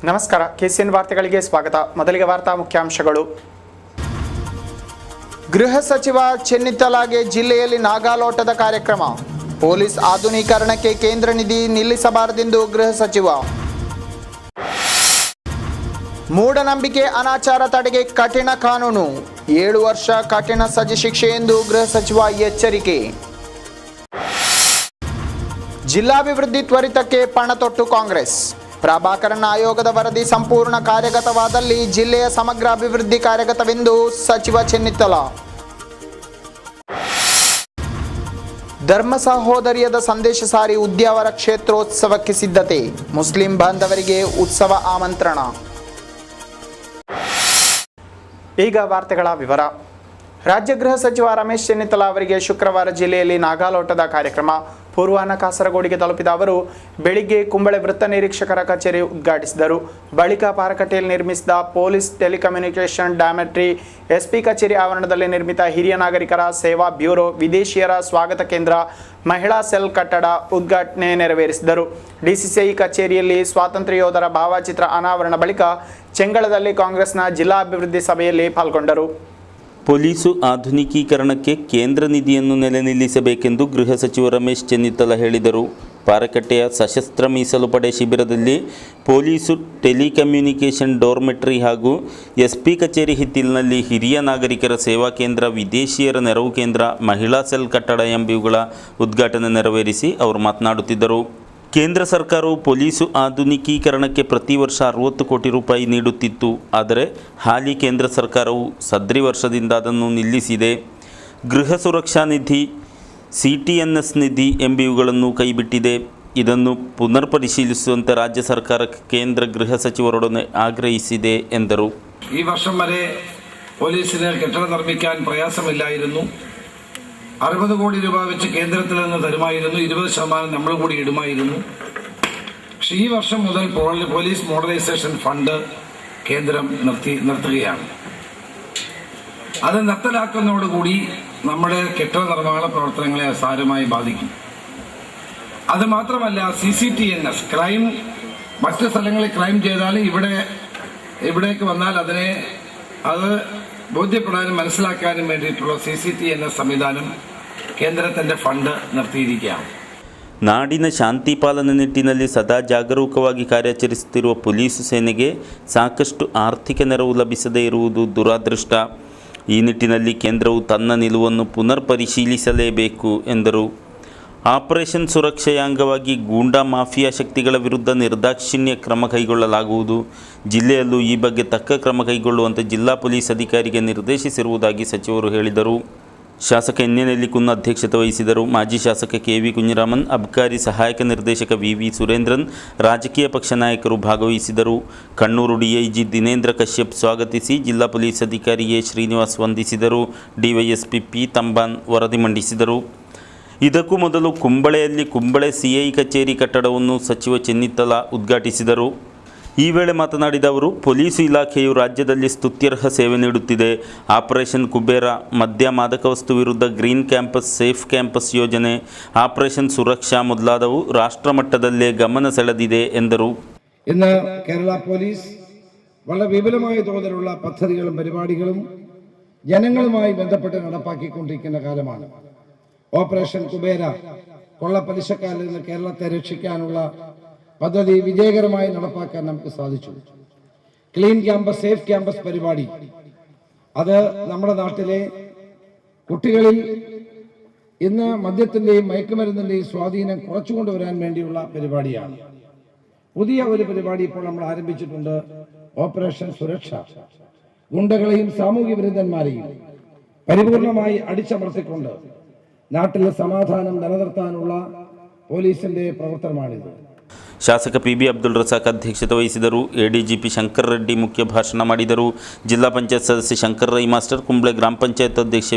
ನಮಸ್ಕಾರ, ಕೆಸಿಎನ್ ವಾರ್ತೆಗಳಿಗೆ ಸ್ವಾಗತ. ಮೊದಲಿಗೆ ವಾರ್ತಾ ಮುಖ್ಯಾಂಶಗಳು. ಗೃಹ ಸಚಿವ ಚೆನ್ನಿತ್ತಲಾಗೆ ಜಿಲ್ಲೆಯಲ್ಲಿ ನಾಗಾಲೋಟದ ಕಾರ್ಯಕ್ರಮ. ಪೊಲೀಸ್ ಆಧುನೀಕರಣಕ್ಕೆ ಕೇಂದ್ರ ನಿಧಿ ನಿಲ್ಲಿಸಬಾರದೆಂದು ಗೃಹ ಸಚಿವ. ಮೂಢನಂಬಿಕೆ ಅನಾಚಾರ ತಡೆಗೆ ಕಠಿಣ ಕಾನೂನು, 7 ವರ್ಷ ಕಠಿಣ ಸಜೆ ಶಿಕ್ಷೆ ಎಂದು ಗೃಹ ಸಚಿವ ಎಚ್ಚರಿಕೆ. ಜಿಲ್ಲಾಭಿವೃದ್ಧಿ ತ್ವರಿತಕ್ಕೆ ಪಣ ತೊಟ್ಟು ಕಾಂಗ್ರೆಸ್. ಪ್ರಭಾಕರನ್ ಆಯೋಗದ ವರದಿ ಸಂಪೂರ್ಣ ಕಾರ್ಯಗತವಾದಲ್ಲಿ ಜಿಲ್ಲೆಯ ಸಮಗ್ರ ಅಭಿವೃದ್ಧಿ ಕಾರ್ಯಗತವೆಂದು ಸಚಿವ ಚೆನ್ನಿತ್ತಲ. ಧರ್ಮ ಸಹೋದರಿಯದ ಸಂದೇಶ ಸಾರಿ ಉದ್ಯಾವರ ಕ್ಷೇತ್ರೋತ್ಸವಕ್ಕೆ ಸಿದ್ಧತೆ. ಮುಸ್ಲಿಂ ಬಾಂಧವರಿಗೆ ಉತ್ಸವ ಆಮಂತ್ರಣ. ಈಗ ವಾರ್ತೆಗಳ ವಿವರ. ರಾಜ್ಯ ಗೃಹ ಸಚಿವ ರಮೇಶ್ ಚೆನ್ನಿತ್ತಲ ಅವರಿಗೆ ಶುಕ್ರವಾರ ಜಿಲ್ಲೆಯಲ್ಲಿ ನಾಗಾಲೋಟದ ಕಾರ್ಯಕ್ರಮ. ಪೂರ್ವಾಹ್ನ ಕಾಸರಗೋಡಿಗೆ ತಲುಪಿದ ಅವರು ಬೆಳಿಗ್ಗೆ ಕುಂಬಳೆ ವೃತ್ತ ನಿರೀಕ್ಷಕರ ಕಚೇರಿ ಉದ್ಘಾಟಿಸಿದರು. ಬಳಿಕ ಪಾರಕಟ್ಟೆಯಲ್ಲಿ ನಿರ್ಮಿಸಿದ ಪೊಲೀಸ್ ಟೆಲಿಕಮ್ಯುನಿಕೇಷನ್ ಡಾಮೆಟ್ರಿ, ಎಸ್ಪಿ ಕಚೇರಿ ಆವರಣದಲ್ಲಿ ನಿರ್ಮಿತ ಹಿರಿಯ ನಾಗರಿಕರ ಸೇವಾ ಬ್ಯೂರೋ, ವಿದೇಶಿಯರ ಸ್ವಾಗತ ಕೇಂದ್ರ, ಮಹಿಳಾ ಸೆಲ್ ಕಟ್ಟಡ ಉದ್ಘಾಟನೆ ನೆರವೇರಿಸಿದರು. ಡಿಸಿಸಿಐ ಕಚೇರಿಯಲ್ಲಿ ಸ್ವಾತಂತ್ರ್ಯ ಯೋಧರ ಭಾವಚಿತ್ರ ಅನಾವರಣ ಬಳಿಕ ಚೆಂಗಳದಲ್ಲಿ ಕಾಂಗ್ರೆಸ್ನ ಜಿಲ್ಲಾ ಅಭಿವೃದ್ಧಿ ಸಭೆಯಲ್ಲಿ ಪಾಲ್ಗೊಂಡರು. ಪೊಲೀಸು ಆಧುನಿಕೀಕರಣಕ್ಕೆ ಕೇಂದ್ರ ನಿಧಿಯನ್ನು ನೆಲೆ ನಿಲ್ಲಿಸಬೇಕೆಂದು ಗೃಹ ಸಚಿವ ರಮೇಶ್ ಚೆನ್ನಿತ್ತಲ ಹೇಳಿದರು. ಪಾರಕಟ್ಟೆಯ ಸಶಸ್ತ್ರ ಮೀಸಲು ಪಡೆ ಶಿಬಿರದಲ್ಲಿ ಪೊಲೀಸು ಟೆಲಿಕಮ್ಯುನಿಕೇಷನ್ ಡಾರ್ಮೆಟ್ರಿ ಹಾಗೂ ಎಸ್ಪಿ ಕಚೇರಿ ಹಿತ್ತಿಲಿನಲ್ಲಿ ಹಿರಿಯ ನಾಗರಿಕರ ಸೇವಾ ಕೇಂದ್ರ, ವಿದೇಶಿಯರ ನೆರವು ಕೇಂದ್ರ, ಮಹಿಳಾ ಸೆಲ್ ಕಟ್ಟಡ ಎಂಬುವುಗಳ ಉದ್ಘಾಟನೆ ನೆರವೇರಿಸಿ ಅವರು ಮಾತನಾಡುತ್ತಿದ್ದರು. ಕೇಂದ್ರ ಸರ್ಕಾರವು ಪೊಲೀಸು ಆಧುನಿಕೀಕರಣಕ್ಕೆ ಪ್ರತಿ ವರ್ಷ 60 ಕೋಟಿ ರೂಪಾಯಿ ನೀಡುತ್ತಿತ್ತು. ಆದರೆ ಹಾಲಿ ಕೇಂದ್ರ ಸರ್ಕಾರವು ಸದ್ರಿ ವರ್ಷದಿಂದ ಅದನ್ನು ನಿಲ್ಲಿಸಿದೆ. ಗೃಹ ಸುರಕ್ಷಾ ನಿಧಿ, CTNS ನಿಧಿ ಎಂಬುವುಗಳನ್ನು ಕೈಬಿಟ್ಟಿದೆ. ಇದನ್ನು ಪುನರ್ ಪರಿಶೀಲಿಸುವಂತೆ ರಾಜ್ಯ ಸರ್ಕಾರಕ್ಕೆ ಕೇಂದ್ರ ಗೃಹ ಸಚಿವರೊಡನೆ ಆಗ್ರಹಿಸಿದೆ ಎಂದರು. ഈ വർഷം വരെ പോലീസിന് കെട്ടിടം നിർമ്മിക്കാൻ പ്രയാസമില്ലായിരുന്നു. 60 കോടി രൂപ വെച്ച് കേന്ദ്രത്തിൽ നിന്ന് തരുമായിരുന്നു, 20% നമ്മൾ കൂടി ഇടുമായിരുന്നു. പക്ഷേ ഈ വർഷം മുതൽ പോലീസ് മോഡേണൈസേഷൻ ഫണ്ട് കേന്ദ്രം നിർത്തുകയാണ്. അത് നിർത്തലാക്കുന്നതോടുകൂടി നമ്മുടെ കെട്ടിട നിർമ്മാണ പ്രവർത്തനങ്ങളെ സാരമായി ബാധിക്കും. അതുമാത്രമല്ല, CCTNS ക്രൈം, മറ്റ് സ്ഥലങ്ങളിൽ ക്രൈം ചെയ്താലും ഇവിടേക്ക് വന്നാൽ അത് ബോധ്യപ്പെടാനും മനസ്സിലാക്കാനും വേണ്ടിയിട്ടുള്ള CCTNS സംവിധാനം കേന്ദ്രത്തിന്റെ ഫണ്ട് നിർത്തിയിരിക്കുകയാണ്. ನಾಡಿನ ಶಾಂತಿ ಪಾಲನೆ ನಿಟ್ಟಿನಲ್ಲಿ ಸದಾ ಜಾಗರೂಕವಾಗಿ ಕಾರ್ಯಾಚರಿಸುತ್ತಿರುವ ಪೊಲೀಸ್ ಸೇನೆಗೆ ಸಾಕಷ್ಟು ಆರ್ಥಿಕ ನೆರವು ಲಭಿಸದೇ ಇರುವುದು ದುರಾದೃಷ್ಟ. ಈ ನಿಟ್ಟಿನಲ್ಲಿ ಕೇಂದ್ರವು ತನ್ನ ನಿಲುವನ್ನು ಪುನರ್ ಪರಿಶೀಲಿಸಲೇಬೇಕು ಎಂದರು. ಆಪರೇಷನ್ ಸುರಕ್ಷೆಯ ಅಂಗವಾಗಿ ಗೂಂಡಾ ಮಾಫಿಯಾ ಶಕ್ತಿಗಳ ವಿರುದ್ಧ ನಿರ್ದಾಕ್ಷಿಣ್ಯ ಕ್ರಮ ಕೈಗೊಳ್ಳಲಾಗುವುದು. ಜಿಲ್ಲೆಯಲ್ಲೂ ಈ ಬಗ್ಗೆ ತಕ್ಕ ಕ್ರಮ ಕೈಗೊಳ್ಳುವಂತೆ ಜಿಲ್ಲಾ ಪೊಲೀಸ್ ಅಧಿಕಾರಿಗೆ ನಿರ್ದೇಶಿಸಿರುವುದಾಗಿ ಸಚಿವರು ಹೇಳಿದರು. ಶಾಸಕ ಎನ್ ಎನ್ ಎಲ್ಲಿಕುನ್ನ ಅಧ್ಯಕ್ಷತೆ ವಹಿಸಿದರು. ಮಾಜಿ ಶಾಸಕ KV ಕುಂಜರಾಮನ್, ಅಬಕಾರಿ ಸಹಾಯಕ ನಿರ್ದೇಶಕ VV ಸುರೇಂದ್ರನ್, ರಾಜಕೀಯ ಪಕ್ಷ ನಾಯಕರು ಭಾಗವಹಿಸಿದರು. ಕಣ್ಣೂರು DIG ದಿನೇಂದ್ರ ಕಶ್ಯಪ್ ಸ್ವಾಗತಿಸಿ ಜಿಲ್ಲಾ ಪೊಲೀಸ್ ಅಧಿಕಾರಿ ಎ ಶ್ರೀನಿವಾಸ್ ವಂದಿಸಿದರು. DYSP P ತಂಬಾನ್ ವರದಿ ಮಂಡಿಸಿದರು. ಇದಕ್ಕೂ ಮೊದಲು ಕುಂಬಳೆಯಲ್ಲಿ ಕುಂಬಳೆ CI ಕಚೇರಿ ಕಟ್ಟಡವನ್ನು ಸಚಿವ ಚೆನ್ನಿತ್ತಲ ಉದ್ಘಾಟಿಸಿದರು. ಈ ವೇಳೆ ಮಾತನಾಡಿದ ಅವರು, ಪೊಲೀಸ್ ಇಲಾಖೆಯು ರಾಜ್ಯದಲ್ಲಿ ಸ್ತುತ್ಯರ್ಹ ಸೇವೆ ನೀಡುತ್ತಿದೆ. ಆಪರೇಷನ್ ಕುಬೇರ, ಮದ್ಯ ಮಾದಕ ವಸ್ತು ವಿರುದ್ಧ ಗ್ರೀನ್ ಕ್ಯಾಂಪಸ್, ಸೇಫ್ ಕ್ಯಾಂಪಸ್ ಯೋಜನೆ, ಆಪರೇಷನ್ ಸುರಕ್ಷಾ ಮೊದಲಾದವು ರಾಷ್ಟ್ರ ಮಟ್ಟದಲ್ಲೇ ಗಮನ ಸೆಳೆದಿದೆ ಎಂದರು. ഇന്ന് കേരള പോലീസ് വളരെ വിപുലമായ തോതിലുള്ള പദ്ധതികളും പരിപാടികളും ജനങ്ങളുമായി ബന്ധപ്പെട്ട് നടപ്പാക്കിക്കൊണ്ടിരിക്കുന്ന കാലമാണ്. ഓപ്പറേഷൻ കുബേര, കൊള്ളപ്പലിശക്കാരിൽ നിന്ന് കേരളത്തെ രക്ഷിക്കാനുള്ള പദ്ധതി വിജയകരമായി നടപ്പാക്കാൻ നമുക്ക് സാധിച്ചു. ക്ലീൻ ക്യാമ്പസ്, സേഫ് ക്യാമ്പസ് പരിപാടി, അത് നമ്മുടെ നാട്ടിലെ കുട്ടികളിൽ ഇന്ന് മദ്യത്തിന്റെയും മയക്കുമരുന്നിന്റെയും സ്വാധീനം കുറച്ചുകൊണ്ടുവരാൻ വേണ്ടിയുള്ള പരിപാടിയാണ്. പുതിയ ഒരു പരിപാടി ഇപ്പോൾ നമ്മൾ ആരംഭിച്ചിട്ടുണ്ട്. ഓപ്പറേഷൻ സുരക്ഷ, ഗുണ്ടകളെയും സാമൂഹ്യ വിരുദ്ധന്മാരെയും പരിപൂർണമായി അടിച്ചമർത്തിക്കൊണ്ട് നാട്ടിലെ സമാധാനം നിലനിർത്താനുള്ള പോലീസിന്റെ പ്രവർത്തനമാണിത്. ಶಾಸಕ PB ಅಬ್ದುಲ್ ರಸಾಕ್ ಅಧ್ಯಕ್ಷತೆ ವಹಿಸಿದರು. ADGP ಶಂಕರ್ ರೆಡ್ಡಿ ಮುಖ್ಯ ಭಾಷಣ ಮಾಡಿದರು. ಜಿಲ್ಲಾ ಪಂಚಾಯತ್ ಸದಸ್ಯ ಶಂಕರ್ ರೈ ಮಾಸ್ಟರ್, ಕುಂಬ್ಳೆ ಗ್ರಾಮ ಪಂಚಾಯತ್ ಅಧ್ಯಕ್ಷ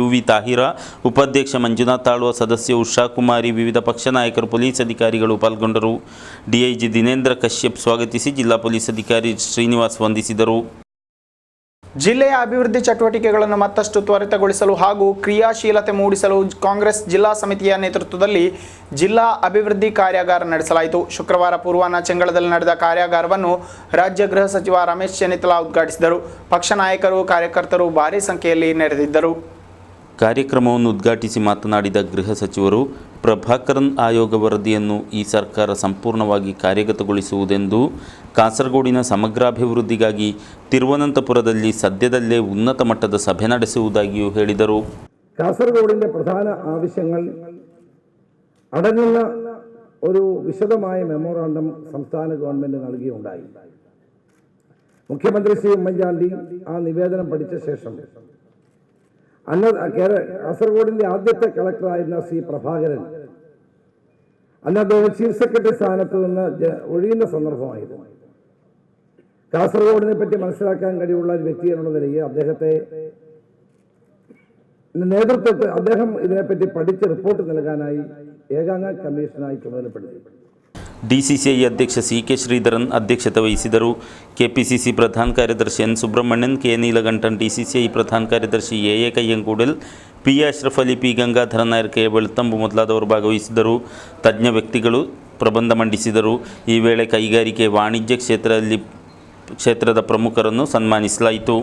UV ತಾಹಿರಾ, ಉಪಾಧ್ಯಕ್ಷ ಮಂಜುನಾಥ್ ಆಳ್ವ, ಸದಸ್ಯ ಉಷಾ ಕುಮಾರಿ, ವಿವಿಧ ಪಕ್ಷ ನಾಯಕರು, ಪೊಲೀಸ್ ಅಧಿಕಾರಿಗಳು ಪಾಲ್ಗೊಂಡರು. DIG ದಿನೇಂದ್ರ ಕಶ್ಯಪ್ ಸ್ವಾಗತಿಸಿ ಜಿಲ್ಲಾ ಪೊಲೀಸ್ ಅಧಿಕಾರಿ ಶ್ರೀನಿವಾಸ್ ವಂದಿಸಿದರು. ಜಿಲ್ಲೆಯ ಅಭಿವೃದ್ಧಿ ಚಟುವಟಿಕೆಗಳನ್ನು ಮತ್ತಷ್ಟು ತ್ವರಿತಗೊಳಿಸಲು ಹಾಗೂ ಕ್ರಿಯಾಶೀಲತೆ ಮೂಡಿಸಲು ಕಾಂಗ್ರೆಸ್ ಜಿಲ್ಲಾ ಸಮಿತಿಯ ನೇತೃತ್ವದಲ್ಲಿ ಜಿಲ್ಲಾ ಅಭಿವೃದ್ಧಿ ಕಾರ್ಯಾಗಾರ ನಡೆಸಲಾಯಿತು. ಶುಕ್ರವಾರ ಪೂರ್ವಾಹ್ನ ಚೆಂಗಳದಲ್ಲಿ ನಡೆದ ಕಾರ್ಯಾಗಾರವನ್ನು ರಾಜ್ಯ ಗೃಹ ಸಚಿವ ರಮೇಶ್ ಚೆನ್ನಿತ್ತಲ ಉದ್ಘಾಟಿಸಿದರು. ಪಕ್ಷ ನಾಯಕರು, ಕಾರ್ಯಕರ್ತರು ಭಾರೀ ಸಂಖ್ಯೆಯಲ್ಲಿ ನೆರೆದಿದ್ದರು. ಕಾರ್ಯಕ್ರಮವನ್ನು ಉದ್ಘಾಟಿಸಿ ಮಾತನಾಡಿದ ಗೃಹ ಸಚಿವರು, ಪ್ರಭಾಕರನ್ ಆಯೋಗ ವರದಿಯನ್ನು ಈ ಸರ್ಕಾರ ಸಂಪೂರ್ಣವಾಗಿ ಕಾರ್ಯಗತಗೊಳಿಸುವುದೆಂದು, ಕಾಸರಗೋಡಿನ ಸಮಗ್ರಾಭಿವೃದ್ಧಿಗಾಗಿ ತಿರುವನಂತಪುರದಲ್ಲಿ സദ്യದಲ್ಲೇ ഉന്നത മಟ್ಟದ സഭೆ ನಡೆಸುವುದಾಗಿಯೂ ಹೇಳಿದರು. കാസർഗോഡിന്റെ പ്രധാന ആവശ്യങ്ങൾ അടങ്ങുന്ന ഒരു വിശദമായ മെമ്മോറാണ്ടം സംസ്ഥാന ഗവൺമെന്റ് നൽകിയുണ്ടായി. മുഖ്യമന്ത്രി ശ്രീ ഉമ്മൻചാണ്ടി ആ നിവേദനം പഠിച്ച ശേഷം കാസർഗോഡിന്റെ ആദ്യത്തെ കളക്ടറായിരുന്ന ശ്രീ പ്രഭാകരൻ അന്ന് അദ്ദേഹം ചീഫ് സെക്രട്ടറി സ്ഥാനത്ത് നിന്ന് ഒഴിയുന്ന സന്ദർഭമായിരുന്നു. കാസർഗോഡിനെ പറ്റി മനസ്സിലാക്കാൻ കഴിവുള്ള ഒരു വ്യക്തി എന്നുള്ള നിലയിൽ അദ്ദേഹത്തെ നേതൃത്വത്തിൽ അദ്ദേഹം ഇതിനെപ്പറ്റി പഠിച്ച് റിപ്പോർട്ട് നൽകാനായി ഏകാംഗ കമ്മീഷനായി ചുമതലപ്പെടുത്തി. ಡಿಸಿಸಿಐ ಅಧ್ಯಕ್ಷ ಸಿ.ಕೆ. ಶ್ರೀಧರನ್ ಅಧ್ಯಕ್ಷತೆ ವಹಿಸಿದರು. ಕೆಪಿಸಿಸಿ ಪ್ರಧಾನ ಕಾರ್ಯದರ್ಶಿ N. Subramanian, K. Neelakantan, DCCI ಪ್ರಧಾನ ಕಾರ್ಯದರ್ಶಿ A. Kayyamkudal, P. Ashraf Ali, P. Gangadhara Nair, K. Belthambu ಮೊದಲಾದವರು ಭಾಗವಹಿಸಿದರು. ತಜ್ಞ ವ್ಯಕ್ತಿಗಳು ಪ್ರಬಂಧ ಮಂಡಿಸಿದರು. ಈ ವೇಳೆ ಕೈಗಾರಿಕೆ, ವಾಣಿಜ್ಯ ಕ್ಷೇತ್ರದ ಪ್ರಮುಖರನ್ನು ಸನ್ಮಾನಿಸಲಾಯಿತು.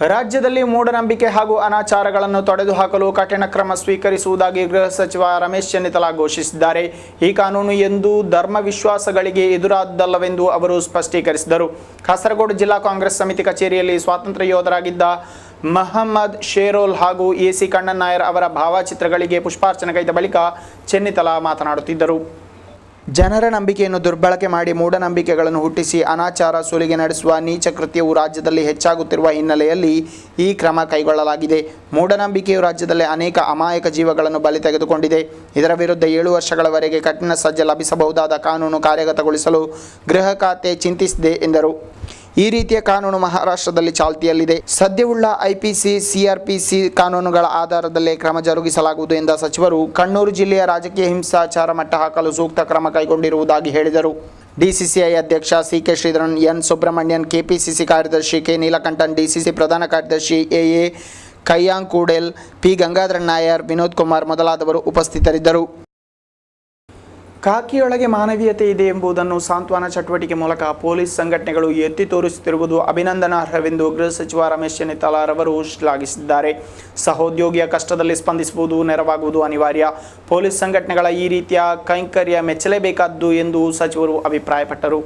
ರಾಜ್ಯದಲ್ಲಿ ಮೂಢನಂಬಿಕೆ ಹಾಗೂ ಅನಾಚಾರಗಳನ್ನು ತೊಡೆದುಹಾಕಲು ಕಠಿಣ ಕ್ರಮ ಸ್ವೀಕರಿಸುವುದಾಗಿ ಗೃಹ ಸಚಿವ ರಮೇಶ್ ಚೆನ್ನಿತ್ತಲ ಘೋಷಿಸಿದ್ದಾರೆ. ಈ ಕಾನೂನು ಎಂದೂ ಧರ್ಮ ವಿಶ್ವಾಸಗಳಿಗೆ ಎದುರಾದ್ದಲ್ಲವೆಂದು ಅವರು ಸ್ಪಷ್ಟೀಕರಿಸಿದರು. ಕಾಸರಗೋಡು ಜಿಲ್ಲಾ ಕಾಂಗ್ರೆಸ್ ಸಮಿತಿ ಕಚೇರಿಯಲ್ಲಿ ಸ್ವಾತಂತ್ರ್ಯ ಯೋಧರಾಗಿದ್ದ ಮಹಮ್ಮದ್ ಶೇರೋಲ್ ಹಾಗೂ ಎ.ಸಿ. ಕಣ್ಣನ್ ನಾಯರ್ ಅವರ ಭಾವಚಿತ್ರಗಳಿಗೆ ಪುಷ್ಪಾರ್ಚನೆ ಗೈದ ಬಳಿಕ ಚೆನ್ನಿತ್ತಲ ಮಾತನಾಡುತ್ತಿದ್ದರು. ಜನರ ನಂಬಿಕೆಯನ್ನು ದುರ್ಬಳಕೆ ಮಾಡಿ ಮೂಢನಂಬಿಕೆಗಳನ್ನು ಹುಟ್ಟಿಸಿ ಅನಾಚಾರ, ಸುಲಿಗೆ ನಡೆಸುವ ನೀಚ ಕೃತ್ಯವು ರಾಜ್ಯದಲ್ಲಿ ಹೆಚ್ಚಾಗುತ್ತಿರುವ ಹಿನ್ನೆಲೆಯಲ್ಲಿ ಈ ಕ್ರಮ ಕೈಗೊಳ್ಳಲಾಗಿದೆ. ಮೂಢನಂಬಿಕೆಯು ರಾಜ್ಯದಲ್ಲಿ ಅನೇಕ ಅಮಾಯಕ ಜೀವಗಳನ್ನು ಬಲಿ ತೆಗೆದುಕೊಂಡಿದೆ. ಇದರ ವಿರುದ್ಧ 7 ವರ್ಷಗಳವರೆಗೆ ಕಠಿಣ ಸಜ್ಜೆ ಲಭಿಸಬಹುದಾದ ಕಾನೂನು ಕಾರ್ಯಗತಗೊಳಿಸಲು ಗೃಹ ಖಾತೆ ಚಿಂತಿಸಿದೆ ಎಂದರು. ಈ ರೀತಿಯ ಕಾನೂನು ಮಹಾರಾಷ್ಟ್ರದಲ್ಲಿ ಚಾಲ್ತಿಯಲ್ಲಿದೆ. ಸದ್ಯವುಳ್ಳ ಐಪಿಸಿ, ಸಿಆರ್ಪಿಸಿ ಕಾನೂನುಗಳ ಆಧಾರದಲ್ಲೇ ಕ್ರಮ ಜರುಗಿಸಲಾಗುವುದು ಎಂದ ಸಚಿವರು ಕಣ್ಣೂರು ಜಿಲ್ಲೆಯ ರಾಜಕೀಯ ಹಿಂಸಾಚಾರ ಮಟ್ಟ ಹಾಕಲು ಸೂಕ್ತ ಕ್ರಮ ಕೈಗೊಂಡಿರುವುದಾಗಿ ಹೇಳಿದರು. ಡಿಸಿಸಿಐ ಅಧ್ಯಕ್ಷ C K. Sridharan, N. Subrahmanyan, KPCC ಕಾರ್ಯದರ್ಶಿ ಕೆ. ನೀಲಕಂಠನ್, ಡಿಸಿಸಿ ಪ್ರಧಾನ ಕಾರ್ಯದರ್ಶಿ ಎ. ಕಯ್ಯಾಂಕೂಡೆಲ್, ಪಿ. ಗಂಗಾಧರ ನಾಯರ್, ವಿನೋದ್ ಕುಮಾರ್ ಮೊದಲಾದವರು ಉಪಸ್ಥಿತರಿದ್ದರು. ಕಾಕಿಯೊಳಗೆ ಮಾನವೀಯತೆ ಇದೆ ಎಂಬುದನ್ನು ಸಾಂತ್ವನ ಚಟುವಟಿಕೆ ಮೂಲಕ ಪೊಲೀಸ್ ಸಂಘಟನೆಗಳು ಎತ್ತಿ ತೋರಿಸುತ್ತಿರುವುದು ಅಭಿನಂದನಾರ್ಹವೆಂದು ಗೃಹ ಸಚಿವ ರಮೇಶ್ ಚೆನ್ನಿತ್ತಲರವರು ಶ್ಲಾಘಿಸಿದ್ದಾರೆ. ಸಹೋದ್ಯೋಗಿಯ ಕಷ್ಟದಲ್ಲಿ ಸ್ಪಂದಿಸುವುದು, ನೆರವಾಗುವುದು ಅನಿವಾರ್ಯ. ಪೊಲೀಸ್ ಸಂಘಟನೆಗಳ ಈ ರೀತಿಯ ಕೈಂಕರ್ಯ ಮೆಚ್ಚಲೇಬೇಕಾದ್ದು ಎಂದು ಸಚಿವರು ಅಭಿಪ್ರಾಯಪಟ್ಟರು.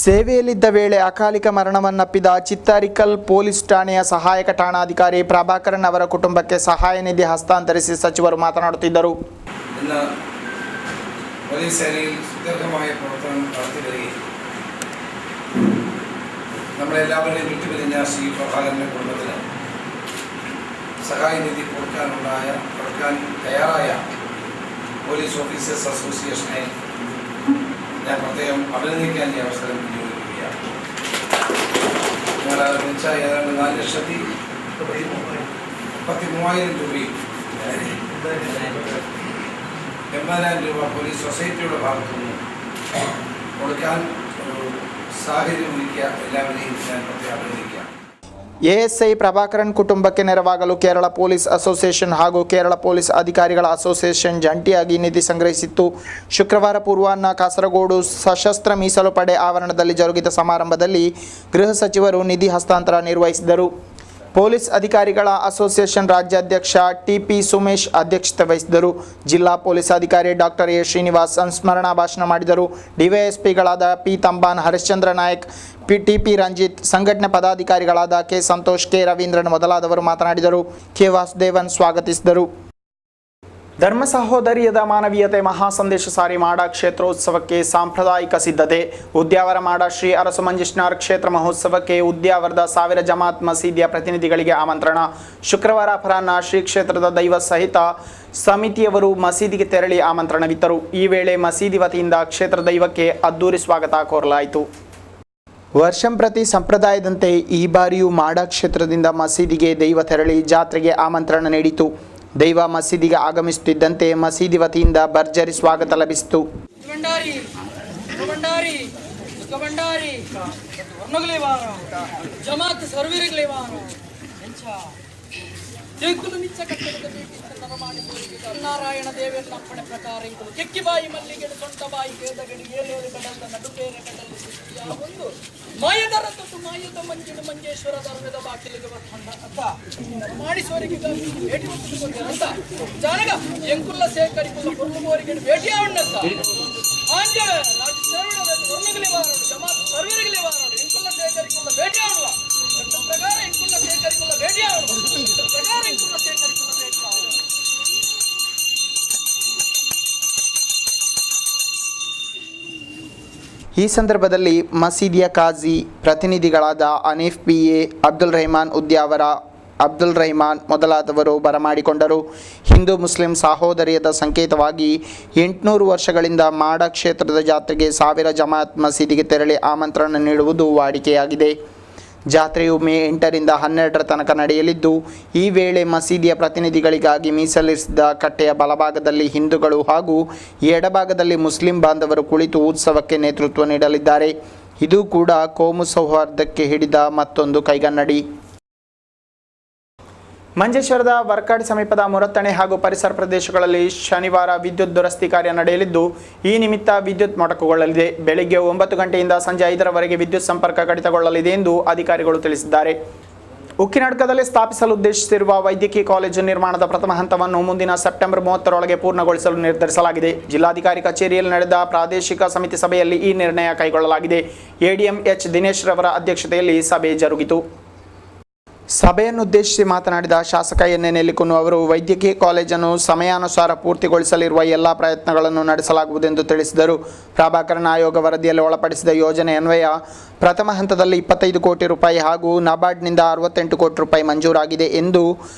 ಸೇವೆಯಲ್ಲಿದ್ದ ವೇಳೆ ಅಕಾಲಿಕ ಮರಣವನ್ನಪ್ಪಿದ ಚಿತ್ತಾರಿಕಲ್ ಪೊಲೀಸ್ ಠಾಣೆಯ ಸಹಾಯಕ ಠಾಣಾಧಿಕಾರಿ ಪ್ರಭಾಕರನ್ ಅವರ ಕುಟುಂಬಕ್ಕೆ ಸಹಾಯ ನಿಧಿ ಹಸ್ತಾಂತರಿಸಿ ಸಚಿವರು ಮಾತನಾಡುತ್ತಿದ್ದರು. പോലീസ് സേനയിൽ സുദീർഘമായ പ്രവർത്തനം നടത്തി വരികയും നമ്മളെല്ലാവരുടെയും വിട്ടുപിരിഞ്ഞ ശ്രീ പ്രഭാകരൻ്റെ കുടുംബത്തിന് സഹായനിധി കൊടുക്കാൻ തയ്യാറായ പോലീസ് ഓഫീസേഴ്സ് അസോസിയേഷനെ ഞാൻ പ്രത്യേകം അഭിനന്ദിക്കാൻ ഈ അവസരം വിനിയോഗിക്കുകയാണ്. ഞങ്ങൾ വെച്ച ഏതാണ്ട് 4,33,000 രൂപയും 80,000 രൂപ പോലീസ് സൊസൈറ്റിയുടെ ഭാഗത്തു നിന്ന് കൊടുക്കാൻ ഒരു സാഹചര്യം ഒരുക്കിയ എല്ലാവരെയും ഞാൻ പ്രത്യേകം അഭിനന്ദിക്കാം. ಎಎಸ್ಐ ಪ್ರಭಾಕರನ್ ಕುಟುಂಬಕ್ಕೆ ನೆರವಾಗಲು ಕೇರಳ ಪೊಲೀಸ್ ಅಸೋಸಿಯೇಷನ್ ಹಾಗೂ ಕೇರಳ ಪೊಲೀಸ್ ಅಧಿಕಾರಿಗಳ ಅಸೋಸಿಯೇಷನ್ ಜಂಟಿಯಾಗಿ ನಿಧಿ ಸಂಗ್ರಹಿಸಿತ್ತು. ಶುಕ್ರವಾರ ಪೂರ್ವಾಹ್ನ ಕಾಸರಗೋಡು ಸಶಸ್ತ್ರ ಮೀಸಲು ಪಡೆ ಆವರಣದಲ್ಲಿ ಜರುಗಿದ ಸಮಾರಂಭದಲ್ಲಿ ಗೃಹ ಸಚಿವರು ನಿಧಿ ಹಸ್ತಾಂತರ ನಿರ್ವಹಿಸಿದರು. ಪೊಲೀಸ್ ಅಧಿಕಾರಿಗಳ ಅಸೋಸಿಯೇಷನ್ ರಾಜ್ಯಾಧ್ಯಕ್ಷ ಟಿ.ಪಿ. ಸುಮೇಶ್ ಅಧ್ಯಕ್ಷತೆ ವಹಿಸಿದರು. ಜಿಲ್ಲಾ ಪೊಲೀಸ್ ಅಧಿಕಾರಿ ಡಾಕ್ಟರ್ ಎ. ಶ್ರೀನಿವಾಸ್ ಸಂಸ್ಮರಣಾ ಭಾಷಣ ಮಾಡಿದರು. ಡಿವೈಎಸ್ಪಿಗಳಾದ ಪಿ. ತಂಬಾನ್, ಹರಿಶ್ಚಂದ್ರ ನಾಯಕ್, ಟಿ.ಪಿ. ರಂಜಿತ್, ಸಂಘಟನೆ ಪದಾಧಿಕಾರಿಗಳಾದ ಕೆ. ಸಂತೋಷ್, ಕೆ. ರವೀಂದ್ರನ್ ಮೊದಲಾದವರು ಮಾತನಾಡಿದರು. ಕೆ. ವಾಸುದೇವನ್ ಸ್ವಾಗತಿಸಿದರು. ಧರ್ಮ ಸಹೋದರಿಯದ ಮಾನವೀಯತೆ ಮಹಾ ಸಂದೇಶ ಸಾರಿ ಮಾಡ ಕ್ಷೇತ್ರೋತ್ಸವಕ್ಕೆ ಸಾಂಪ್ರದಾಯಿಕ ಸಿದ್ಧತೆ. ಉದ್ಯಾವರ ಮಾಡ ಶ್ರೀ ಅರಸು ಮಂಜುನಾಥ್ ಕ್ಷೇತ್ರ ಮಹೋತ್ಸವಕ್ಕೆ ಉದ್ಯಾವರದ 1000 ಜಮಾತ್ ಮಸೀದಿಯ ಪ್ರತಿನಿಧಿಗಳಿಗೆ ಆಮಂತ್ರಣ. ಶುಕ್ರವಾರ ಅಪರಾಹ್ನ ಶ್ರೀ ಕ್ಷೇತ್ರದ ದೈವ ಸಹಿತ ಸಮಿತಿಯವರು ಮಸೀದಿಗೆ ತೆರಳಿ ಆಮಂತ್ರಣವಿತ್ತರು. ಈ ವೇಳೆ ಮಸೀದಿ ವತಿಯಿಂದ ಕ್ಷೇತ್ರ ದೈವಕ್ಕೆ ಅದ್ದೂರಿ ಸ್ವಾಗತ ಕೋರಲಾಯಿತು. ವರ್ಷಂಪ್ರತಿ ಸಂಪ್ರದಾಯದಂತೆ ಈ ಬಾರಿಯೂ ಮಾಡ ಕ್ಷೇತ್ರದಿಂದ ಮಸೀದಿಗೆ ದೈವ ತೆರಳಿ ಜಾತ್ರೆಗೆ ಆಮಂತ್ರಣ ನೀಡಿತು. ದೈವ ಮಸೀದಿಗೆ ಆಗಮಿಸುತ್ತಿದ್ದಂತೆ ಮಸೀದಿ ವತಿಯಿಂದ ಭರ್ಜರಿ ಸ್ವಾಗತ ಲಭಿಸಿತು. ವರ್ಣಗಲೇವಾರ ಜಮಾತ್ ಸರ್ವೀರಗಲೇವಾರ ಜೈಕುಲು ನಿಚ್ಚ ಕಟ್ಟಡದ ಬೇಕಿದ್ದರ ಮಾಡಿಸುವರಿಗೆ ನಾರಾಯಣ ದೇವರ ಅಪ್ಪಣೆ ಪ್ರಕಾರ ಇದು ಕೆಕ್ಕಿಬಾಯಿ ಮಲ್ಲಿಗೆಡು ಸೊಂಟಬಾಯಿ ಕೇದಗಡಿ ಏಲೇರು ಕಡಲ ನಡುಕೇರ ಕಡಲು ಒಂದು ಮಾಯದರ ತೊಟ್ಟು ಮಾಯದ ಮಂಜಿಡು ಮಂಜೇಶ್ವರ ಧರ್ಮದ ಬಾಕಿಲಿಗೆ ಬರ್ಕೊಂಡ ಅಂತ ಮಾಡಿಸುವರಿಗೆ ಭೇಟಿ ಅಂತ ಜಾನಗ ಎಂಕುಲ್ಲ ಸೇಕರಿಕುಲ್ಲ ಕುರುಮೋರಿಗೆ ಭೇಟಿ ಆವಣ್ಣಂತ ಆಂಜ ವರ್ಣಗಲೇವಾರ ಜಮಾತ್ ಸರ್ವೀರಗಲೇವಾರ ಎಂಕುಲ್ಲ ಸೇಕರಿಕುಲ್ಲ ಭೇಟಿ ಆಡುವ ಪ್ರಕಾರ ಎಂಕುಲ್ಲ ಸೇಕರಿಕುಲ್ಲ ಭೇಟಿ ಆಡುವ ಪ್ರಕಾರ ಎಂಕುಲ್ಲ ಸೇಕರಿಕುಲ್ಲ ಭೇಟಿ ಆಡುವ. ಈ ಸಂದರ್ಭದಲ್ಲಿ ಮಸೀದಿಯ ಕಾಜಿ ಪ್ರತಿನಿಧಿಗಳಾದ ಅನೀಫ್ BA, ಅಬ್ದುಲ್ ರೆಹಮಾನ್ ಉದ್ಯಾವರ, ಅಬ್ದುಲ್ ರೆಹಮಾನ್ ಮೊದಲಾದವರು ಬರಮಾಡಿಕೊಂಡರು. ಹಿಂದೂ ಮುಸ್ಲಿಂ ಸಹೋದರ್ಯದ ಸಂಕೇತವಾಗಿ 800 ವರ್ಷಗಳಿಂದ ಮಾಡ ಕ್ಷೇತ್ರದ ಜಾತ್ರೆಗೆ 1000 ಜಮಾತ್ ಮಸೀದಿಗೆ ತೆರಳಿ ಆಮಂತ್ರಣ ನೀಡುವುದು ವಾಡಿಕೆಯಾಗಿದೆ. ಜಾತ್ರೆಯು ಮೇ 8ರಿಂದ 12ರ ತನಕ ನಡೆಯಲಿದ್ದು, ಈ ವೇಳೆ ಮಸೀದಿಯ ಪ್ರತಿನಿಧಿಗಳಿಗಾಗಿ ಮೀಸಲಿರಿಸಿದ ಕಟ್ಟೆಯ ಬಲಭಾಗದಲ್ಲಿ ಹಿಂದೂಗಳು ಹಾಗೂ ಎಡಭಾಗದಲ್ಲಿ ಮುಸ್ಲಿಂ ಬಾಂಧವರು ಕುಳಿತು ಉತ್ಸವಕ್ಕೆ ನೇತೃತ್ವ ನೀಡಲಿದ್ದಾರೆ. ಇದು ಕೂಡ ಕೋಮು ಸೌಹಾರ್ದಕ್ಕೆ ಹಿಡಿದ ಮತ್ತೊಂದು ಕೈಗನ್ನಡಿ. ಮಂಜೇಶ್ವರದ ವರ್ಕಾಡಿ ಸಮೀಪದ ಮುರತ್ತಣೆ ಹಾಗೂ ಪರಿಸರ ಪ್ರದೇಶಗಳಲ್ಲಿ ಶನಿವಾರ ವಿದ್ಯುತ್ ದುರಸ್ತಿ ಕಾರ್ಯ ನಡೆಯಲಿದ್ದು, ಈ ನಿಮಿತ್ತ ವಿದ್ಯುತ್ ಮೊಟಕುಗೊಳ್ಳಲಿದೆ. ಬೆಳಿಗ್ಗೆ 9 ಗಂಟೆಯಿಂದ ಸಂಜೆ 5ರವರೆಗೆ ವಿದ್ಯುತ್ ಸಂಪರ್ಕ ಕಡಿತಗೊಳ್ಳಲಿದೆ ಎಂದು ಅಧಿಕಾರಿಗಳು ತಿಳಿಸಿದ್ದಾರೆ. ಉಕ್ಕಿನಡ್ಕದಲ್ಲಿ ಸ್ಥಾಪಿಸಲು ಉದ್ದೇಶಿಸಿರುವ ವೈದ್ಯಕೀಯ ಕಾಲೇಜು ನಿರ್ಮಾಣದ ಪ್ರಥಮ ಹಂತವನ್ನು ಮುಂದಿನ ಸೆಪ್ಟೆಂಬರ್ 30ರೊಳಗೆ ಪೂರ್ಣಗೊಳಿಸಲು ನಿರ್ಧರಿಸಲಾಗಿದೆ. ಜಿಲ್ಲಾಧಿಕಾರಿ ಕಚೇರಿಯಲ್ಲಿ ನಡೆದ ಪ್ರಾದೇಶಿಕ ಸಮಿತಿ ಸಭೆಯಲ್ಲಿ ಈ ನಿರ್ಣಯ ಕೈಗೊಳ್ಳಲಾಗಿದೆ. ADM H. ದಿನೇಶ್ ರವರ ಅಧ್ಯಕ್ಷತೆಯಲ್ಲಿ ಸಭೆ ಜರುಗಿತು. ಸಭೆಯನ್ನುದ್ದೇಶಿಸಿ ಮಾತನಾಡಿದ ಶಾಸಕ ಎನ್ ನೆಲ್ಲಿಕುನ್ನು ಅವರು, ವೈದ್ಯಕೀಯ ಕಾಲೇಜನ್ನು ಸಮಯಾನುಸಾರ ಪೂರ್ತಿಗೊಳಿಸಲಿರುವ ಎಲ್ಲ ಪ್ರಯತ್ನಗಳನ್ನು ನಡೆಸಲಾಗುವುದೆಂದು ತಿಳಿಸಿದರು. ಪ್ರಭಾಕರನ್ ಆಯೋಗ ವರದಿಯಲ್ಲಿ ಒಳಪಡಿಸಿದ ಯೋಜನೆ ಅನ್ವಯ ಪ್ರಥಮ ಹಂತದಲ್ಲಿ 25 ಕೋಟಿ ರೂಪಾಯಿ ಹಾಗೂ ನಬಾರ್ಡ್ನಿಂದ 68 ಕೋಟಿ ರೂಪಾಯಿ ಮಂಜೂರಾಗಿದೆ ಎಂದು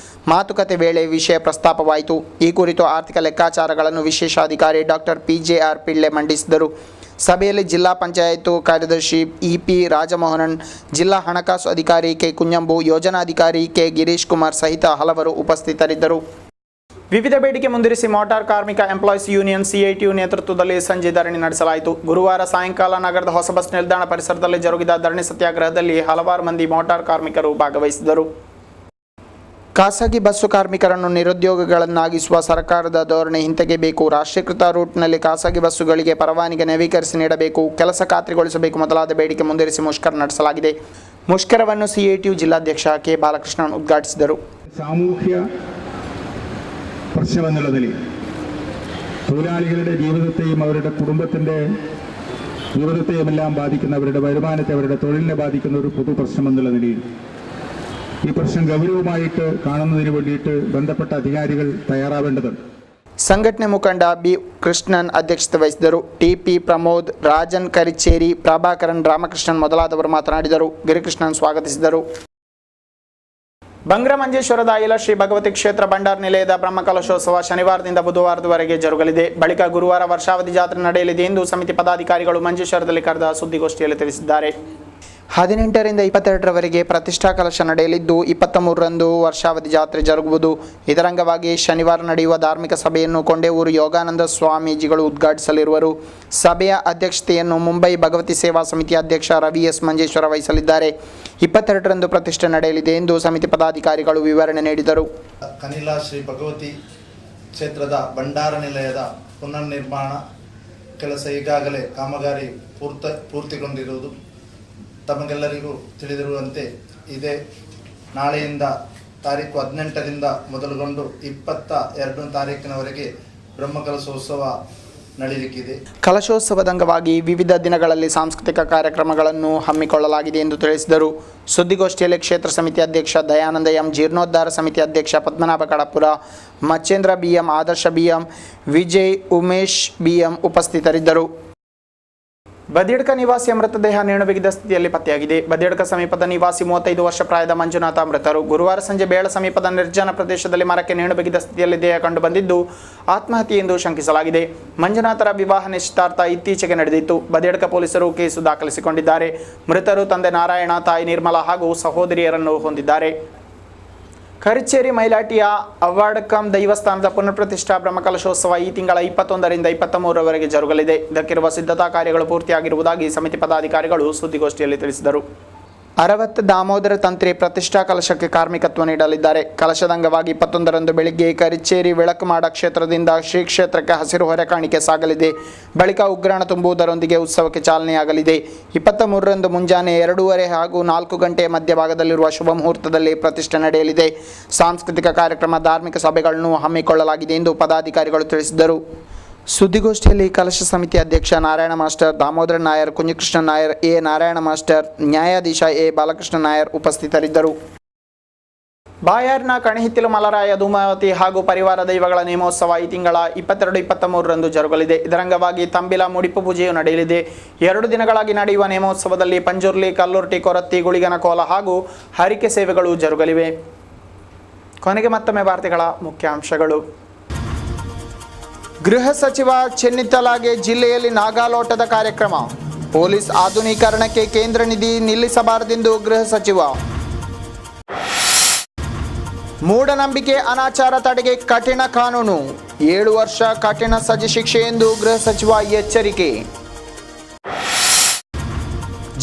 ಮಾತುಕತೆ ವೇಳೆ ವಿಷಯ ಪ್ರಸ್ತಾಪವಾಯಿತು. ಈ ಕುರಿತು ಆರ್ಥಿಕ ಲೆಕ್ಕಾಚಾರಗಳನ್ನು ವಿಶೇಷಾಧಿಕಾರಿ ಡಾಕ್ಟರ್ PJR ಪಿಳ್ಳೆ ಮಂಡಿಸಿದರು. ಸಭೆಯಲ್ಲಿ ಜಿಲ್ಲಾ ಪಂಚಾಯತ್ ಕಾರ್ಯದರ್ಶಿ EP ರಾಜಮೋಹನನ್, ಜಿಲ್ಲಾ ಹಣಕಾಸು ಅಧಿಕಾರಿ K. ಕುಂಜಂಬು, ಯೋಜನಾಧಿಕಾರಿ K. ಗಿರೀಶ್ ಕುಮಾರ್ ಸಹಿತ ಹಲವರು ಉಪಸ್ಥಿತರಿದ್ದರು. ವಿವಿಧ ಬೇಡಿಕೆ ಮುಂದಿರಿಸಿ ಮೋಟಾರ್ ಕಾರ್ಮಿಕ ಎಂಪ್ಲಾಯೀಸ್ ಯೂನಿಯನ್ CITU ನೇತೃತ್ವದಲ್ಲಿ ಸಂಜೆ ಧರಣಿ ನಡೆಸಲಾಯಿತು. ಗುರುವಾರ ಸಾಯಂಕಾಲ ನಗರದ ಹೊಸ ಬಸ್ ನಿಲ್ದಾಣ ಪರಿಸರದಲ್ಲಿ ಜರುಗಿದ ಧರಣಿ ಸತ್ಯಾಗ್ರಹದಲ್ಲಿ ಹಲವಾರು ಮಂದಿ ಮೋಟಾರ್ ಕಾರ್ಮಿಕರು ಭಾಗವಹಿಸಿದರು. ಖಾಸಗಿ ಬಸ್ಸು ಕಾರ್ಮಿಕರನ್ನು ನಿರುದ್ಯೋಗಿಗಳನ್ನಾಗಿಸುವ ಸರ್ಕಾರದ ಧೋರಣೆ ಹಿಂತೆಗೆಯಬೇಕು. ರಾಷ್ಟ್ರೀಕೃತ ರೂಟ್ನಲ್ಲಿ ಖಾಸಗಿ ಬಸ್ಸುಗಳಿಗೆ ಪರವಾನಗಿ ನವೀಕರಿಸಿ ನೀಡಬೇಕು. ಕೆಲಸ ಖಾತ್ರಿಗೊಳಿಸಬೇಕು ಮೊದಲಾದ ಬೇಡಿಕೆ ಮುಂದಿರಿಸಿ ಮುಷ್ಕರ ನಡೆಸಲಾಗಿದೆ. ಮುಷ್ಕರವನ್ನು CITU ಜಿಲ್ಲಾಧ್ಯಕ್ಷ K. ಬಾಲಕೃಷ್ಣನ್ ಉದ್ಘಾಟಿಸಿದರು. സാമൂഹ്യ പ്രശ്നമെന്നുള്ളതിൽ തൊഴിലാളികളുടെ ജീവിതത്തെയും അവരുടെ കുടുംബത്തിൻ്റെ ജീവിതത്തെയുമെല്ലാം ബാധിക്കുന്ന, അവരുടെ വരുമാനത്തെ, അവരുടെ തൊഴിലിനെ ബാധിക്കുന്ന ഒരു പൊതു പ്രശ്നമെന്നുള്ള നിലയിൽ ഈ പ്രശ്നം ഗൗരവമായിട്ട് കാണുന്നതിന് വേണ്ടിയിട്ട് ബന്ധപ്പെട്ട അധികാരികൾ തയ്യാറാവേണ്ടതുണ്ട്. ಸಂಘಟನೆ ಮುಖಂಡ B. ಕೃಷ್ಣನ್ ಅಧ್ಯಕ್ಷತೆ ವಹಿಸಿದರು. TP ಪ್ರಮೋದ್, ರಾಜನ್ ಕರಿಚೇರಿ, ಪ್ರಭಾಕರನ್, ರಾಮಕೃಷ್ಣನ್ ಮೊದಲಾದವರು ಮಾತನಾಡಿದರು. ಗಿರಿಕೃಷ್ಣನ್ ಸ್ವಾಗತಿಸಿದರು. ಬಂಗ್ರ ಮಂಜೇಶ್ವರದ ಐಲ ಶ್ರೀ ಭಗವತಿ ಕ್ಷೇತ್ರ ಭಂಡಾರ ನಿಲಯದ ಬ್ರಹ್ಮಕಲಶೋತ್ಸವ ಶನಿವಾರದಿಂದ ಬುಧವಾರದವರೆಗೆ ಜರುಗಲಿದೆ. ಬಳಿಕ ಗುರುವಾರ ವರ್ಷಾವಧಿ ಜಾತ್ರೆ ನಡೆಯಲಿದೆ ಎಂದು ಸಮಿತಿ ಪದಾಧಿಕಾರಿಗಳು ಮಂಜೇಶ್ವರದಲ್ಲಿ ಕರೆದ ಸುದ್ದಿಗೋಷ್ಠಿಯಲ್ಲಿ ತಿಳಿಸಿದ್ದಾರೆ. 18ರಿಂದ 22ರವರೆಗೆ ಪ್ರತಿಷ್ಠಾ ಕಲಶ ನಡೆಯಲಿದ್ದು, 23ರಂದು ವರ್ಷಾವಧಿ ಜಾತ್ರೆ ಜರುಗುವುದು. ಇದರ ಅಂಗವಾಗಿ ಶನಿವಾರ ನಡೆಯುವ ಧಾರ್ಮಿಕ ಸಭೆಯನ್ನು ಕೊಂಡೇವೂರು ಯೋಗಾನಂದ ಸ್ವಾಮೀಜಿಗಳು ಉದ್ಘಾಟಿಸಲಿರುವರು. ಸಭೆಯ ಅಧ್ಯಕ್ಷತೆಯನ್ನು ಮುಂಬೈ ಭಗವತಿ ಸೇವಾ ಸಮಿತಿ ಅಧ್ಯಕ್ಷ ರವಿ S. ಮಂಜೇಶ್ವರ ವಹಿಸಲಿದ್ದಾರೆ. 22ರಂದು ಪ್ರತಿಷ್ಠೆ ನಡೆಯಲಿದೆ ಎಂದು ಸಮಿತಿ ಪದಾಧಿಕಾರಿಗಳು ವಿವರಣೆ ನೀಡಿದರು. ಕನಿಲಾ ಶ್ರೀ ಭಗವತಿ ಕ್ಷೇತ್ರದ ಭಂಡಾರ ನಿಲಯದ ಪುನರ್ ನಿರ್ಮಾಣ ಕೆಲಸ ಈಗಾಗಲೇ ಕಾಮಗಾರಿ ಪೂರ್ತಿಗೊಂಡಿರುವುದು ತಮಗೆಲ್ಲರಿಗೂ ತಿಳಿದಿರುವಂತೆ ಇದೇ ನಾಳೆಯಿಂದ ತಾರೀಕು 18ರಿಂದ ಮೊದಲುಗೊಂಡು 22 ತಾರೀಕಿನವರೆಗೆ ಬ್ರಹ್ಮಕಲಶೋತ್ಸವ ನಡೆಯಲಿಕ್ಕಿದೆ. ಕಲಶೋತ್ಸವದ ಅಂಗವಾಗಿ ವಿವಿಧ ದಿನಗಳಲ್ಲಿ ಸಾಂಸ್ಕೃತಿಕ ಕಾರ್ಯಕ್ರಮಗಳನ್ನು ಹಮ್ಮಿಕೊಳ್ಳಲಾಗಿದೆ ಎಂದು ತಿಳಿಸಿದರು. ಸುದ್ದಿಗೋಷ್ಠಿಯಲ್ಲಿ ಕ್ಷೇತ್ರ ಸಮಿತಿ ಅಧ್ಯಕ್ಷ ದಯಾನಂದ M, ಜೀರ್ಣೋದ್ಧಾರ ಸಮಿತಿ ಅಧ್ಯಕ್ಷ ಪದ್ಮನಾಭ ಕಡಪುರ, ಮಚ್ಚೇಂದ್ರ BM, ಆದರ್ಶ BM, ವಿಜಯ್, ಉಮೇಶ್ BM ಉಪಸ್ಥಿತರಿದ್ದರು. ಬದಿಯಡ್ಕ ನಿವಾಸಿಯ ಮೃತದೇಹ ನೇಣುಬಿಗಿದ ಸ್ಥಿತಿಯಲ್ಲಿ ಪತ್ತೆಯಾಗಿದೆ. ಬದಿಯಡ್ಕ ಸಮೀಪದ ನಿವಾಸಿ 35 ವರ್ಷ ಪ್ರಾಯದ ಮಂಜುನಾಥ ಮೃತರು. ಗುರುವಾರ ಸಂಜೆ ಬೇಳ ಸಮೀಪದ ನಿರ್ಜನ ಪ್ರದೇಶದಲ್ಲಿ ಮರಕ್ಕೆ ನೇಣುಬಿಗಿದ ಸ್ಥಿತಿಯಲ್ಲಿ ದೇಹ ಕಂಡುಬಂದಿದ್ದು, ಆತ್ಮಹತ್ಯೆ ಎಂದು ಶಂಕಿಸಲಾಗಿದೆ. ಮಂಜುನಾಥರ ವಿವಾಹ ನಿಶ್ಚಿತಾರ್ಥ ಇತ್ತೀಚೆಗೆ ನಡೆದಿತ್ತು. ಬದಿಯಡ್ಕ ಪೊಲೀಸರು ಕೇಸು ದಾಖಲಿಸಿಕೊಂಡಿದ್ದಾರೆ. ಮೃತರು ತಂದೆ ನಾರಾಯಣ, ತಾಯಿ ನಿರ್ಮಲಾ ಹಾಗೂ ಸಹೋದರಿಯರನ್ನು ಹೊಂದಿದ್ದಾರೆ. ಕರಿಚೇರಿ ಮೈಲಾಟಿಯ ಅವ್ವಾಡಕಂ ದೈವಸ್ಥಾನದ ಪುನರ್ಪ್ರತಿಷ್ಠಾ ಬ್ರಹ್ಮಕಲಶೋತ್ಸವ ಈ ತಿಂಗಳ 21ರಿಂದ 23ರವರೆಗೆ ಜರುಗಲಿದೆ. ಇದಕ್ಕಿರುವ ಸಿದ್ಧತಾ ಕಾರ್ಯಗಳು ಪೂರ್ತಿಯಾಗಿರುವುದಾಗಿ ಸಮಿತಿ ಪದಾಧಿಕಾರಿಗಳು ಸುದ್ದಿಗೋಷ್ಠಿಯಲ್ಲಿ ತಿಳಿಸಿದರು. ಅರವತ್ ದಾಮೋದರ ತಂತ್ರಿ ಪ್ರತಿಷ್ಠಾ ಕಲಶಕ್ಕೆ ಕಾರ್ಮಿಕತ್ವ ನೀಡಲಿದ್ದಾರೆ. ಕಲಶದ ಅಂಗವಾಗಿ 21ರಂದು ಬೆಳಿಗ್ಗೆ ಕರಿಚೇರಿ ವಿಳಕಮಾಡ ಕ್ಷೇತ್ರದಿಂದ ಶ್ರೀ ಕ್ಷೇತ್ರಕ್ಕೆ ಹಸಿರು ಹೊರೆ ಕಾಣಿಕೆ ಸಾಗಲಿದೆ. ಬಳಿಕ ಉಗ್ರಾಣ ತುಂಬುವುದರೊಂದಿಗೆ ಉತ್ಸವಕ್ಕೆ ಚಾಲನೆಯಾಗಲಿದೆ. 23ರಂದು ಮುಂಜಾನೆ 2:30 ಹಾಗೂ 4 ಗಂಟೆಯ ಮಧ್ಯಭಾಗದಲ್ಲಿರುವ ಶುಭ ಮುಹೂರ್ತದಲ್ಲಿ ಪ್ರತಿಷ್ಠೆ ನಡೆಯಲಿದೆ. ಸಾಂಸ್ಕೃತಿಕ ಕಾರ್ಯಕ್ರಮ, ಧಾರ್ಮಿಕ ಸಭೆಗಳನ್ನು ಹಮ್ಮಿಕೊಳ್ಳಲಾಗಿದೆ ಎಂದು ಪದಾಧಿಕಾರಿಗಳು ತಿಳಿಸಿದರು. ಸುದ್ದಿಗೋಷ್ಠಿಯಲ್ಲಿ ಕಲಶ ಸಮಿತಿ ಅಧ್ಯಕ್ಷ Narayana master, Damodara Nair, Kunjakrishna Nair, A Narayana master, ನ್ಯಾಯಾಧೀಶ ಎ ಬಾಲಕೃಷ್ಣ ನಾಯರ್ ಉಪಸ್ಥಿತರಿದ್ದರು. ಬಾಯರ್ನ ಕಣಹಿತ್ತಿಲು ಮಲರಾಯ, ಧೂಮಾವತಿ ಹಾಗೂ ಪರಿವಾರ ದೈವಗಳ ನೇಮೋತ್ಸವ ಈ ತಿಂಗಳ 22-23ರಂದು ಜರುಗಲಿದೆ. ಇದರಂಗವಾಗಿ ತಂಬಿಲ ಮುಡಿಪು ಪೂಜೆಯು ನಡೆಯಲಿದೆ. 2 ದಿನಗಳಾಗಿ ನಡೆಯುವ ನೇಮೋತ್ಸವದಲ್ಲಿ ಪಂಜುರ್ಲಿ, ಕಲ್ಲುರ್ಟಿ, ಕೊರತ್ತಿ, ಗುಳಿಗನ ಕೋಲ ಹಾಗೂ ಹರಿಕೆ ಸೇವೆಗಳು ಜರುಗಲಿವೆ. ಕೊನೆಗೆ ಮತ್ತೊಮ್ಮೆ ವಾರ್ತೆಗಳ ಮುಖ್ಯಾಂಶಗಳು. ಗೃಹ ಸಚಿವ ಚೆನ್ನಿತ್ತಲಾಗೆ ಜಿಲ್ಲೆಯಲ್ಲಿ ನಾಗಾಲೋಟದ ಕಾರ್ಯಕ್ರಮ. ಪೊಲೀಸ್ ಆಧುನೀಕರಣಕ್ಕೆ ಕೇಂದ್ರ ನಿಧಿ ನಿಲ್ಲಿಸಬಾರದೆಂದು ಗೃಹ ಸಚಿವ. ಮೂಢನಂಬಿಕೆ, ಅನಾಚಾರ ತಡೆಗೆ ಕಠಿಣ ಕಾನೂನು, 7 ವರ್ಷ ಕಠಿಣ ಸಜೆ ಶಿಕ್ಷೆ ಎಂದು ಗೃಹ ಸಚಿವ ಎಚ್ಚರಿಕೆ.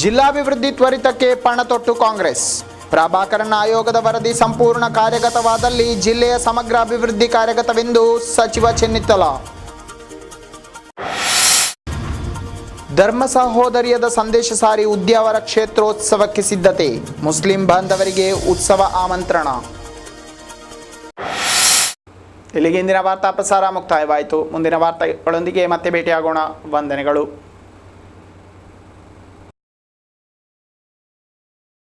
ಜಿಲ್ಲಾಭಿವೃದ್ಧಿ ತ್ವರಿತಕ್ಕೆ ಪಣತೊಟ್ಟು ಕಾಂಗ್ರೆಸ್. ಪ್ರಭಾಕರನ್ ಆಯೋಗದ ವರದಿ ಸಂಪೂರ್ಣ ಕಾರ್ಯಗತವಾದಲ್ಲಿ ಜಿಲ್ಲೆಯ ಸಮಗ್ರ ಅಭಿವೃದ್ಧಿ ಕಾರ್ಯಗತವೆಂದು ಸಚಿವ ಚೆನ್ನಿತ್ತಲ. ಧರ್ಮ ಸಹೋದರ್ಯದ ಸಂದೇಶ ಸಾರಿ ಉದ್ಯಾವರ ಕ್ಷೇತ್ರೋತ್ಸವಕ್ಕೆ ಸಿದ್ಧತೆ. ಮುಸ್ಲಿಂ ಬಾಂಧವರಿಗೆ ಉತ್ಸವ ಆಮಂತ್ರಣ. ಇಲ್ಲಿಗೆ ಇಂದಿನ ವಾರ್ತಾ ಪ್ರಸಾರ ಮುಕ್ತಾಯವಾಯಿತು. ಮುಂದಿನ ವಾರ್ತೆಗಳೊಂದಿಗೆ ಮತ್ತೆ ಭೇಟಿಯಾಗೋಣ. ವಂದನೆಗಳು.